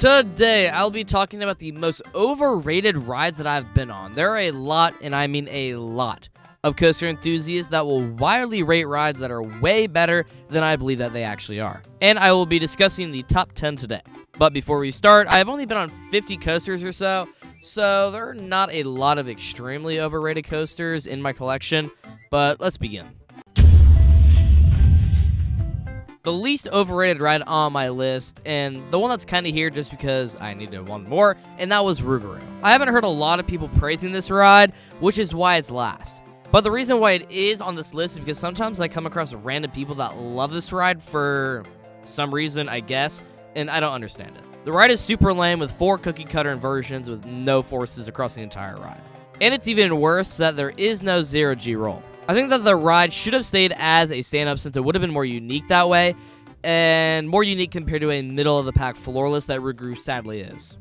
Today, I'll be talking about the most overrated rides that I've been on. There are a lot, and I mean a lot, of coaster enthusiasts that will widely rate rides that are way better than I believe that they actually are. And I will be discussing the top 10 today. But before we start, I've only been on 50 coasters or so there are not a lot of extremely overrated coasters in my collection, but let's begin. The least overrated ride on my list, and the one that's kind of here just because I needed one more, and that was Rugaru. I haven't heard a lot of people praising this ride, which is why it's last. But the reason why it is on this list is because sometimes I come across random people that love this ride for some reason, I guess, and I don't understand it. The ride is super lame with 4 cookie cutter inversions with no forces across the entire ride. And it's even worse that there is no 0G roll. I think that the ride should have stayed as a stand-up since it would have been more unique that way, and more unique compared to a middle-of-the-pack floorless that Rugaru sadly is.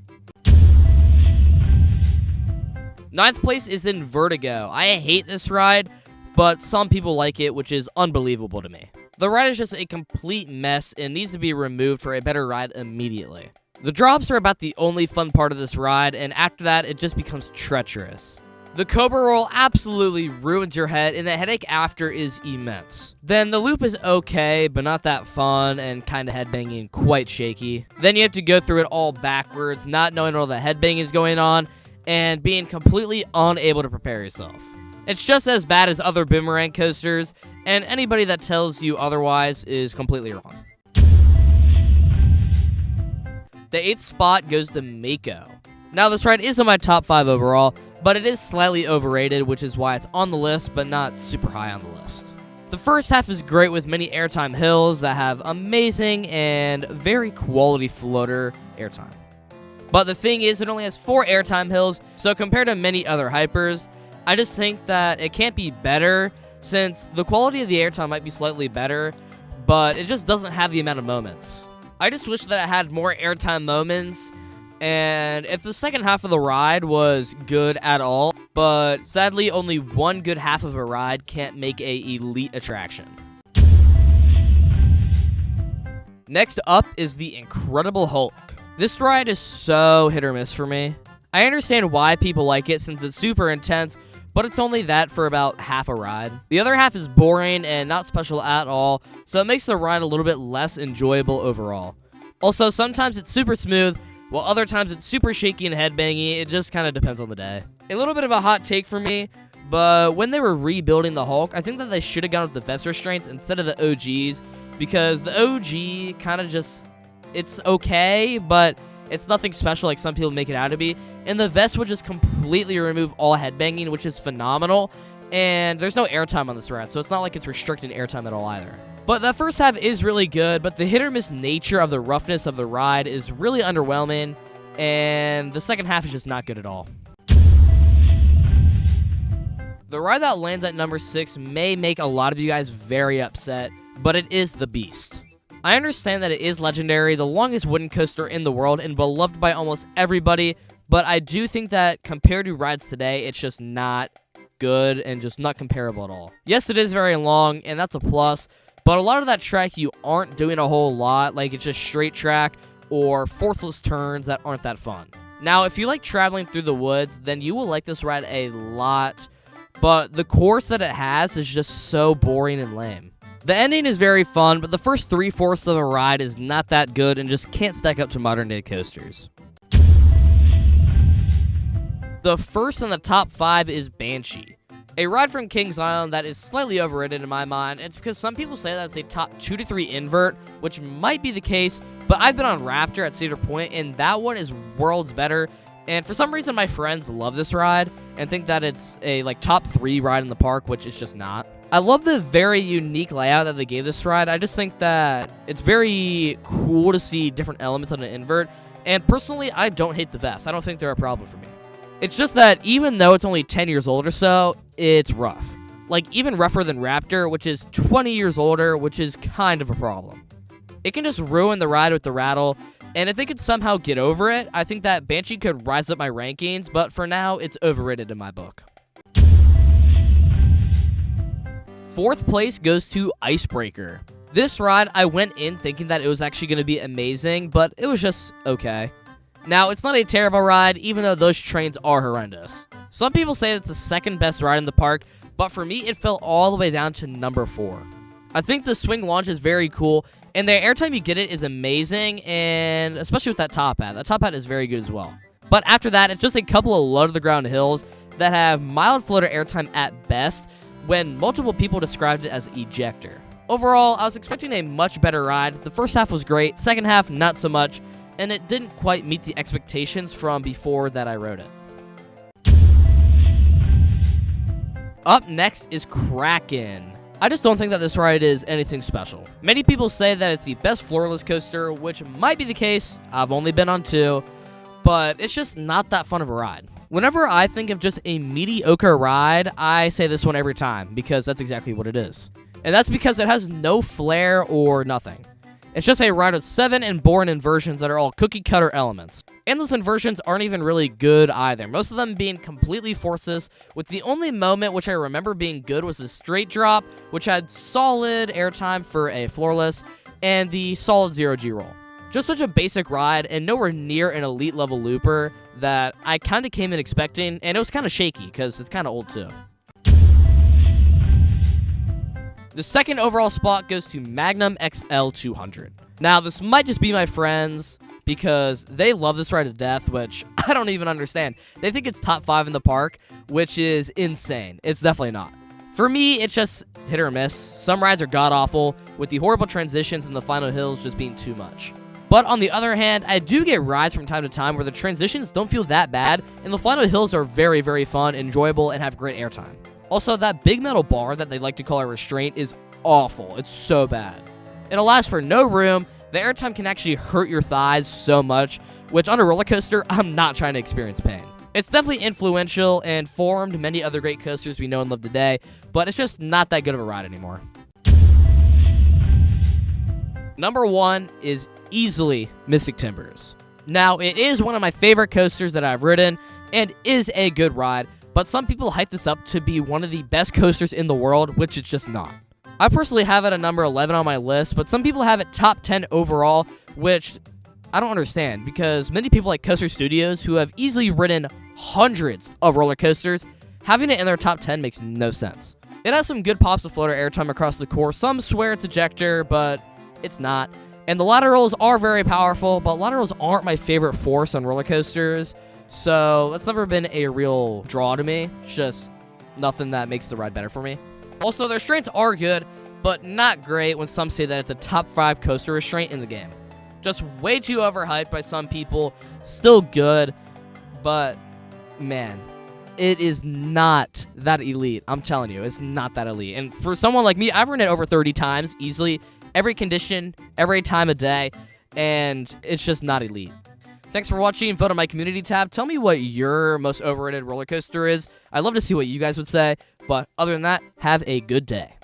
9th place is Invertigo. I hate this ride, but some people like it, which is unbelievable to me. The ride is just a complete mess and needs to be removed for a better ride immediately. The drops are about the only fun part of this ride, and after that, it just becomes treacherous. The Cobra Roll absolutely ruins your head, and the headache after is immense. Then the loop is okay, but not that fun, and kinda headbanging, quite shaky. Then you have to go through it all backwards, not knowing all the headbanging is going on, and being completely unable to prepare yourself. It's just as bad as other boomerang coasters, and anybody that tells you otherwise is completely wrong. The 8th spot goes to Mako. Now, this ride is in my top 5 overall, but it is slightly overrated, which is why it's on the list, but not super high on the list. The first half is great with many airtime hills that have amazing and very quality floater airtime. But the thing is, it only has 4 airtime hills, so compared to many other hypers, I just think that it can't be better, since the quality of the airtime might be slightly better, but it just doesn't have the amount of moments. I just wish that it had more airtime moments, and if the second half of the ride was good at all, but sadly only one good half of a ride can't make a elite attraction. Next up is the Incredible Hulk. This ride is so hit or miss for me. I understand why people like it since it's super intense, but it's only that for about half a ride. The other half is boring and not special at all, so it makes the ride a little bit less enjoyable overall. Also, sometimes it's super smooth, while other times it's super shaky and headbangy. It just kind of depends on the day. A little bit of a hot take for me, but when they were rebuilding the Hulk, I think that they should have gone with the vest restraints instead of the OGs, because the OG kind of just, it's okay, but it's nothing special like some people make it out to be, and the vest would just completely remove all headbanging, which is phenomenal, and there's no airtime on this ride, so it's not like it's restricting airtime at all either. But that first half is really good, but the hit-or-miss nature of the roughness of the ride is really underwhelming, and the second half is just not good at all. The ride that lands at number 6 may make a lot of you guys very upset, but it is the Beast. I understand that it is legendary, the longest wooden coaster in the world, and beloved by almost everybody, but I do think that compared to rides today, it's just not good and just not comparable at all. Yes, it is very long, and that's a plus, but a lot of that track you aren't doing a whole lot, like it's just straight track or forceless turns that aren't that fun. Now, if you like traveling through the woods, then you will like this ride a lot, but the course that it has is just so boring and lame. The ending is very fun, but the first 3/4 of a ride is not that good and just can't stack up to modern day coasters. The first in the top 5 is Banshee. A ride from Kings Island that is slightly overrated in my mind. It's because some people say that it's a top 2 to 3 invert, which might be the case, but I've been on Raptor at Cedar Point, and that one is worlds better. And for some reason, my friends love this ride and think that it's a top 3 ride in the park, which it's just not. I love the very unique layout that they gave this ride. I just think that it's very cool to see different elements on an invert. And personally, I don't hate the vests. I don't think they're a problem for me. It's just that even though it's only 10 years old or so, it's rough. Like, even rougher than Raptor, which is 20 years older, which is kind of a problem. It can just ruin the ride with the rattle, and if they could somehow get over it, I think that Banshee could rise up my rankings, but for now, it's overrated in my book. 4th place goes to Icebreaker. This ride, I went in thinking that it was actually going to be amazing, but it was just okay. Now, it's not a terrible ride, even though those trains are horrendous. Some people say it's the second best ride in the park, but for me, it fell all the way down to number 4. I think the swing launch is very cool, and the airtime you get it is amazing, and especially with that top hat. That top hat is very good as well. But after that, it's just a couple of low-to-the-ground hills that have mild floater airtime at best, when multiple people described it as ejector. Overall, I was expecting a much better ride. The first half was great, second half not so much, and it didn't quite meet the expectations from before that I rode it. Up next is Kraken. I just don't think that this ride is anything special. Many people say that it's the best floorless coaster, which might be the case. I've only been on 2, but it's just not that fun of a ride. Whenever I think of just a mediocre ride, I say this one every time, because that's exactly what it is. And that's because it has no flair or nothing. It's just a ride of 7 and boring inversions that are all cookie-cutter elements. And those inversions aren't even really good either, most of them being completely forceless, with the only moment which I remember being good was the straight drop, which had solid airtime for a floorless, and the solid 0G roll. Just such a basic ride, and nowhere near an elite level looper that I kind of came in expecting, and it was kind of shaky, because it's kind of old too. The second overall spot goes to Magnum XL-200. Now, this might just be my friends, because they love this ride to death, which I don't even understand. They think it's top 5 in the park, which is insane. It's definitely not. For me, it's just hit or miss. Some rides are god-awful, with the horrible transitions and the final hills just being too much. But on the other hand, I do get rides from time to time where the transitions don't feel that bad, and the final hills are very, very fun, enjoyable, and have great airtime. Also, that big metal bar that they like to call a restraint is awful. It's so bad. It allows for no room. The airtime can actually hurt your thighs so much, which on a roller coaster, I'm not trying to experience pain. It's definitely influential and formed many other great coasters we know and love today, but it's just not that good of a ride anymore. Number 1 is easily Mystic Timbers. Now, it is one of my favorite coasters that I've ridden, and is a good ride, but some people hype this up to be one of the best coasters in the world, which it's just not. I personally have it at number 11 on my list, but some people have it top 10 overall, which I don't understand, because many people like Coaster Studios, who have easily ridden hundreds of roller coasters, having it in their top 10 makes no sense. It has some good pops of floater airtime across the course. Some swear it's ejector, but it's not. And the laterals are very powerful, but laterals aren't my favorite force on roller coasters, so that's never been a real draw to me. It's just nothing that makes the ride better for me. Also, their restraints are good, but not great when some say that it's a top 5 coaster restraint in the game. Just way too overhyped by some people. Still good, but man, it is not that elite. I'm telling you, it's not that elite. And for someone like me, I've ridden it over 30 times easily, every condition, every time of day, and it's just not elite. Thanks for watching. Vote on my community tab. Tell me what your most overrated roller coaster is. I'd love to see what you guys would say. But other than that, have a good day.